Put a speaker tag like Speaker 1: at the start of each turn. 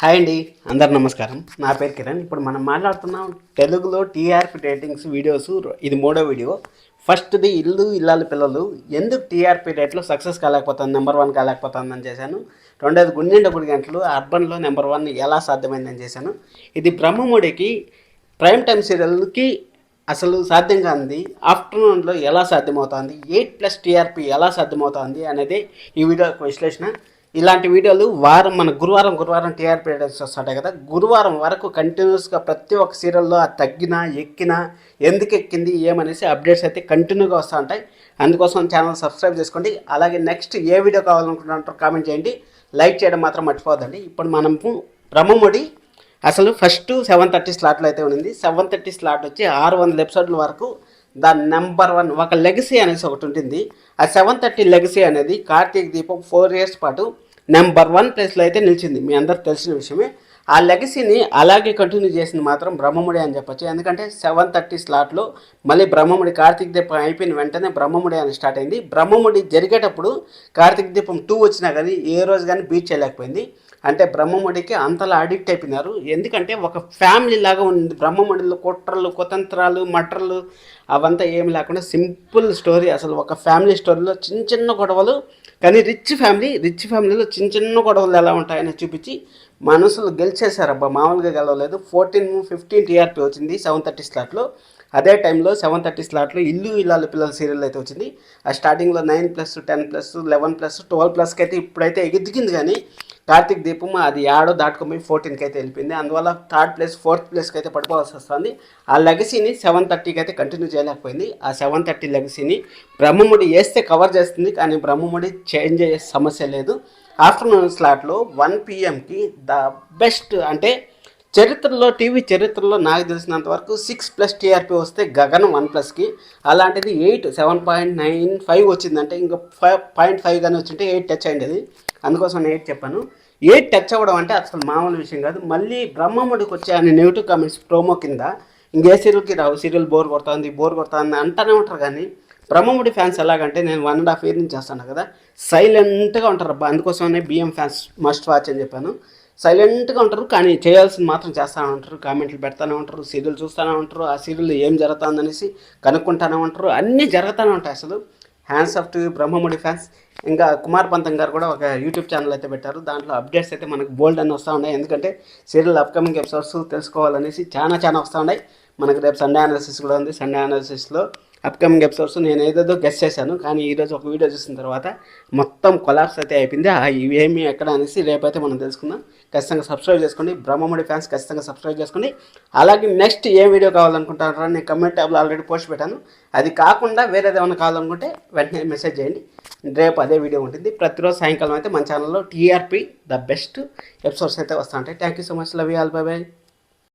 Speaker 1: Hi అండి, అందరు నమస్కారం. నా పేరు కిరణ్. ఇప్పుడు మనం మాట్లాడుతున్నాం తెలుగులో టీఆర్పీ రేటింగ్స్ వీడియోస్. ఇది మూడో వీడియో. ఫస్ట్ది ఇల్లు ఇల్లాలు పిల్లలు ఎందుకు టీఆర్పీ రేట్లో సక్సెస్ కాలేకపోతుంది, నెంబర్ 1 కాలేకపోతుందని చేశాను. రెండోది గుండెండ 3 గంటలు అర్బన్లో నెంబర్ 1 ఎలా సాధ్యమైందని చేశాను. ఇది బ్రహ్మముడికి ప్రైమ్ టైమ్ సీరియల్కి అసలు సాధ్యం కానిది ఆఫ్టర్నూన్లో ఎలా సాధ్యమవుతుంది, 8+ టీఆర్పీ ఎలా సాధ్యమవుతుంది అనేది ఈ వీడియో విశ్లేషణ. ఇలాంటి వీడియోలు మన గురువారం టీఆర్పీ రేటింగ్స్ వస్తుంటాయి కదా. గురువారం వరకు కంటిన్యూస్గా ప్రతి ఒక్క సీరియల్లో అది తగ్గినా ఎక్కినా ఎందుకు ఎక్కింది ఏమనేసి అప్డేట్స్ అయితే కంటిన్యూగా వస్తూ ఉంటాయి. అందుకోసం ఛానల్ సబ్స్క్రైబ్ చేసుకోండి. అలాగే నెక్స్ట్ ఏ వీడియో కావాలనుకుంటున్నారో కామెంట్ చేయండి. లైక్ చేయడం మాత్రం మర్చిపోద్దండి. ఇప్పుడు మనము బ్రహ్మముడి అసలు ఫస్ట్ 7:30 స్లాట్లో అయితే ఉంది. 7:30 స్లాట్ వచ్చి 600 ఎపిసోడ్ల వరకు దాని నెంబర్ 1 ఒక లెగసీ అనేసి ఒకటి ఉంటుంది. ఆ 7:30 లెగసీ అనేది కార్తీక్ దీపం 4 ఇయర్స్ పాటు నెంబర్ 1 ప్లేస్లో అయితే నిలిచింది. మీ అందరికి తెలిసిన విషయమే. ఆ లెగసీని అలాగే కంటిన్యూ చేసింది మాత్రం బ్రహ్మముడి అని చెప్పొచ్చు. ఎందుకంటే 7:30 స్లాట్లో మళ్ళీ బ్రహ్మముడి కార్తీక్ దీపం అయిపోయిన వెంటనే బ్రహ్మముడి అని స్టార్ట్ అయింది. బ్రహ్మముడి జరిగేటప్పుడు కార్తీక్ దీపం 2 వచ్చినా కానీ ఏ రోజు కానీ బీట్ చేయలేకపోయింది. అంటే బ్రహ్మముడికి అంతలా అడిక్ట్ అయిపోయినారు. ఎందుకంటే ఒక ఫ్యామిలీ లాగా ఉంది. బ్రహ్మముడిలో కుట్రలు కుతంత్రాలు మటర్లు అవంతా ఏమి లేకుండా సింపుల్ స్టోరీ. అసలు ఒక ఫ్యామిలీ స్టోరీలో చిన్న చిన్న గొడవలు, కానీ రిచ్ ఫ్యామిలీలో చిన్న చిన్న గొడవలు ఎలా ఉంటాయని చూపించి మనసులు గెలిచేశారు. అబ్బా మామూలుగా గెలవలేదు. 14-15 టీఆర్పీ వచ్చింది 7:30 స్లాట్లో. అదే టైంలో 7:30 స్లాట్లో ఇల్లు ఇల్లాలు పిల్లల సీరియల్ అయితే వచ్చింది. ఆ స్టార్టింగ్లో 9+, 10+, 11+, 12+కి అయితే ఇప్పుడైతే ఎగిదిగింది. కానీ కార్తీక్ దీపం అది ఏడో దాటుకొని 14కి అయితే వెళ్ళిపోయింది. అందువల్ల 3rd ప్లేస్ 4th ప్లేస్కి అయితే పడిపోవాల్సి వస్తుంది. ఆ లెగసీని 7:30కి అయితే కంటిన్యూ చేయలేకపోయింది. ఆ 7:30 లెగసీని బ్రహ్మముడి వేస్తే కవర్ చేస్తుంది, కానీ బ్రహ్మముడి చేంజ్ అయ్యే సమస్య లేదు. ఆఫ్టర్నూన్ స్లాట్లో 1 PM ద బెస్ట్ అంటే టీవీ చరిత్రలో నాకు తెలిసినంత వరకు 6+ టీఆర్పీ వస్తే గగనం 1+కి. అలాంటిది 7.95 వచ్చిందంటే ఇంకా 5.5 కానీ వచ్చింటే 8 టచ్ అయ్యేది. అందుకోసం నేను 8 చెప్పాను. 8 టచ్ అవ్వడం అంటే అసలు మామూలు విషయం కాదు. మళ్ళీ బ్రహ్మముడికి వచ్చే అన్ని నెగిటివ్ కామెంట్స్ ప్రోమో కింద ఇంకే సీరియల్కి రావు. సీరియల్ బోర్ కొడుతుంది అంటూనే ఉంటారు. కానీ బ్రహ్మముడి ఫ్యాన్స్ ఎలాగంటే నేను 1.5 year నుంచి చేస్తాను కదా, సైలెంట్గా ఉంటారు. అబ్బా అందుకోసమే బిఎం ఫ్యాన్స్ మస్ట్ వాచ్ అని చెప్పాను. సైలెంట్గా ఉంటారు, కానీ చేయాల్సింది మాత్రం చేస్తూనే ఉంటారు. కామెంట్లు పెడతానే ఉంటారు, సీరియల్ చూస్తూనే ఉంటారు, ఆ సీరియల్లో ఏం జరుగుతుందనేసి కనుక్కుంటూనే ఉంటారు. అన్నీ జరుగుతూనే ఉంటాయి. అసలు hands off to Brahmamudi fans. ఇంకా కుమార్ పంతం గారు కూడా ఒక యూట్యూబ్ ఛానల్ అయితే పెట్టారు. దాంట్లో అప్డేట్స్ అయితే మనకు బోల్డ్ అని వస్తూ ఉన్నాయి. ఎందుకంటే సీరియల్ అప్కమింగ్ ఎపిసోడ్స్ తెలుసుకోవాలనేసి చాలా వస్తూ ఉన్నాయి. మనకు రేపు సండే అనాలిసిస్ కూడా ఉంది. సండే అనాలిసిస్లో అప్కమింగ్ ఎపిసోడ్స్ నేను ఏదేదో గెస్ట్ చేశాను, కానీ ఈరోజు ఒక వీడియో చూసిన తర్వాత మొత్తం కొలాప్స్ అయితే అయిపోయింది. ఇవేమి ఎక్కడ అనేసి రేపైతే మనం తెలుసుకుందాం. ఖచ్చితంగా సబ్స్క్రైబ్ చేసుకోండి. బ్రహ్మముడి ఫ్యాన్స్ ఖచ్చితంగా సబ్స్క్రైబ్ చేసుకోండి. అలాగే నెక్స్ట్ ఏ వీడియో కావాలనుకుంటారో నేను కమెంట్ ట్యాబ్లో ఆల్రెడీ పోస్ట్ పెట్టాను. అది కాకుండా వేరేది ఏమైనా కావాలనుకుంటే వెంటనే మెసేజ్ చేయండి. రేపు అదే వీడియో ఉంటుంది. ప్రతిరోజు సాయంకాలం అయితే మన ఛానల్లో టీఆర్పీ ద బెస్ట్ ఎపిసోడ్స్ అయితే వస్తూ ఉంటాయి. Thank you so much. Love you all. By by.